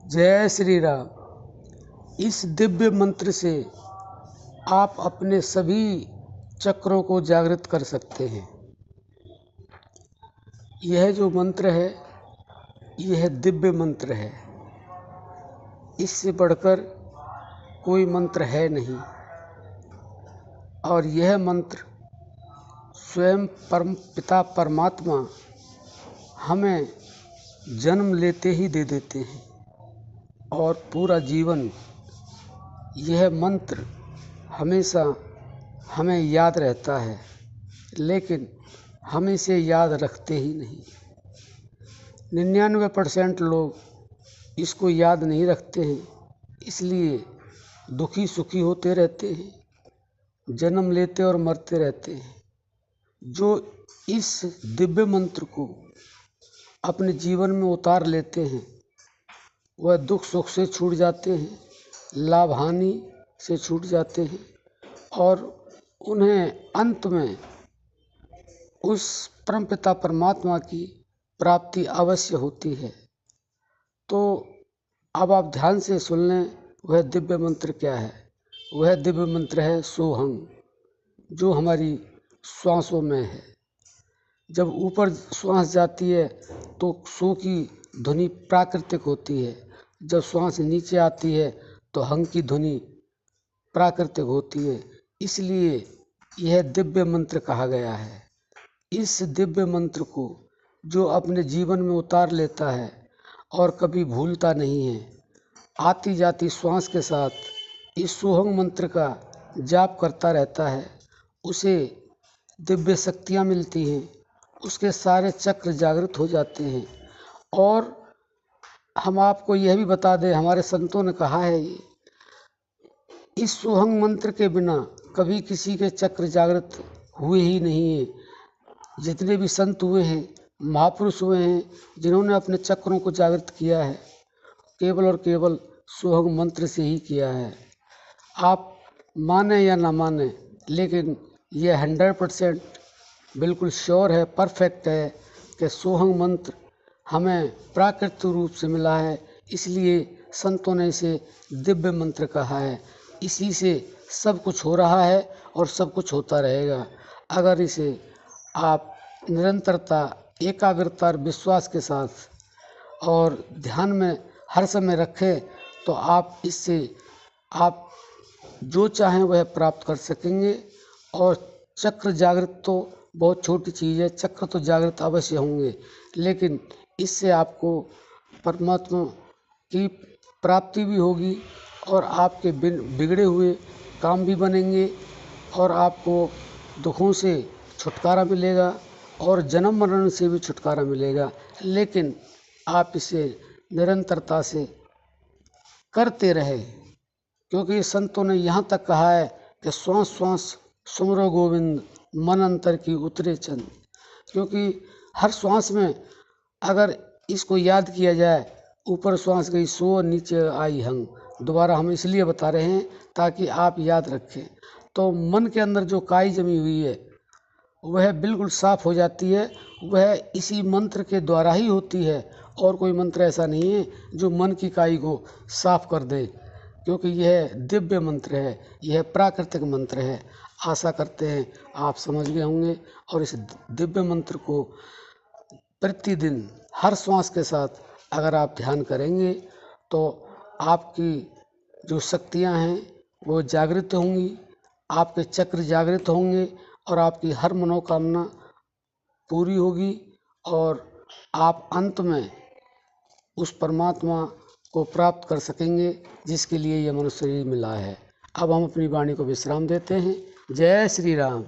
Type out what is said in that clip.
जय श्री राम। इस दिव्य मंत्र से आप अपने सभी चक्रों को जागृत कर सकते हैं। यह जो मंत्र है यह दिव्य मंत्र है। इससे बढ़कर कोई मंत्र है नहीं। और यह मंत्र स्वयं परम पिता परमात्मा हमें जन्म लेते ही दे देते हैं और पूरा जीवन यह मंत्र हमेशा हमें याद रहता है, लेकिन हम इसे याद रखते ही नहीं। 99% लोग इसको याद नहीं रखते हैं, इसलिए दुखी सुखी होते रहते हैं, जन्म लेते और मरते रहते हैं। जो इस दिव्य मंत्र को अपने जीवन में उतार लेते हैं वह दुख सुख से छूट जाते हैं, लाभ हानि से छूट जाते हैं और उन्हें अंत में उस परमपिता परमात्मा की प्राप्ति अवश्य होती है। तो अब आप ध्यान से सुन लें वह दिव्य मंत्र क्या है। वह दिव्य मंत्र है सोहंग, जो हमारी श्वासों में है। जब ऊपर श्वास जाती है तो सो की ध्वनि प्राकृतिक होती है, जब श्वास नीचे आती है तो हंग की ध्वनि प्राकृतिक होती है। इसलिए यह दिव्य मंत्र कहा गया है। इस दिव्य मंत्र को जो अपने जीवन में उतार लेता है और कभी भूलता नहीं है, आती जाती श्वास के साथ इस सोहंग मंत्र का जाप करता रहता है, उसे दिव्य शक्तियाँ मिलती हैं, उसके सारे चक्र जागृत हो जाते हैं। और हम आपको यह भी बता दें, हमारे संतों ने कहा है इस सोहंग मंत्र के बिना कभी किसी के चक्र जागृत हुए ही नहीं है। जितने भी संत हुए हैं, महापुरुष हुए हैं, जिन्होंने अपने चक्रों को जागृत किया है, केवल और केवल सोहंग मंत्र से ही किया है। आप माने या ना माने, लेकिन यह 100% बिल्कुल श्योर है, परफेक्ट है कि सोहंग मंत्र हमें प्राकृतिक रूप से मिला है। इसलिए संतों ने इसे दिव्य मंत्र कहा है। इसी से सब कुछ हो रहा है और सब कुछ होता रहेगा। अगर इसे आप निरंतरता, एकाग्रता और विश्वास के साथ और ध्यान में हर समय रखें तो आप इससे आप जो चाहें वह प्राप्त कर सकेंगे। और चक्र जागृत तो बहुत छोटी चीज़ है, चक्र तो जागृत अवश्य होंगे, लेकिन इससे आपको परमात्मा की प्राप्ति भी होगी और आपके बिगड़े हुए काम भी बनेंगे और आपको दुखों से छुटकारा मिलेगा और जन्म मरण से भी छुटकारा मिलेगा। लेकिन आप इसे निरंतरता से करते रहे, क्योंकि संतों ने यहाँ तक कहा है कि श्वास श्वास सुमरो गोविंद, मन अंतर की उतरे चंद। क्योंकि हर श्वास में अगर इसको याद किया जाए, ऊपर श्वास गई सो, नीचे आई हंग, दोबारा हम इसलिए बता रहे हैं ताकि आप याद रखें। तो मन के अंदर जो काई जमी हुई है वह बिल्कुल साफ हो जाती है। वह इसी मंत्र के द्वारा ही होती है और कोई मंत्र ऐसा नहीं है जो मन की काई को साफ कर दे, क्योंकि यह दिव्य मंत्र है, यह प्राकृतिक मंत्र है। आशा करते हैं आप समझ गए होंगे और इस दिव्य मंत्र को प्रतिदिन हर श्वास के साथ अगर आप ध्यान करेंगे तो आपकी जो शक्तियां हैं वो जागृत होंगी, आपके चक्र जागृत होंगे और आपकी हर मनोकामना पूरी होगी और आप अंत में उस परमात्मा को प्राप्त कर सकेंगे जिसके लिए यह मनुष्य शरीर मिला है। अब हम अपनी वाणी को विश्राम देते हैं। जय श्री राम।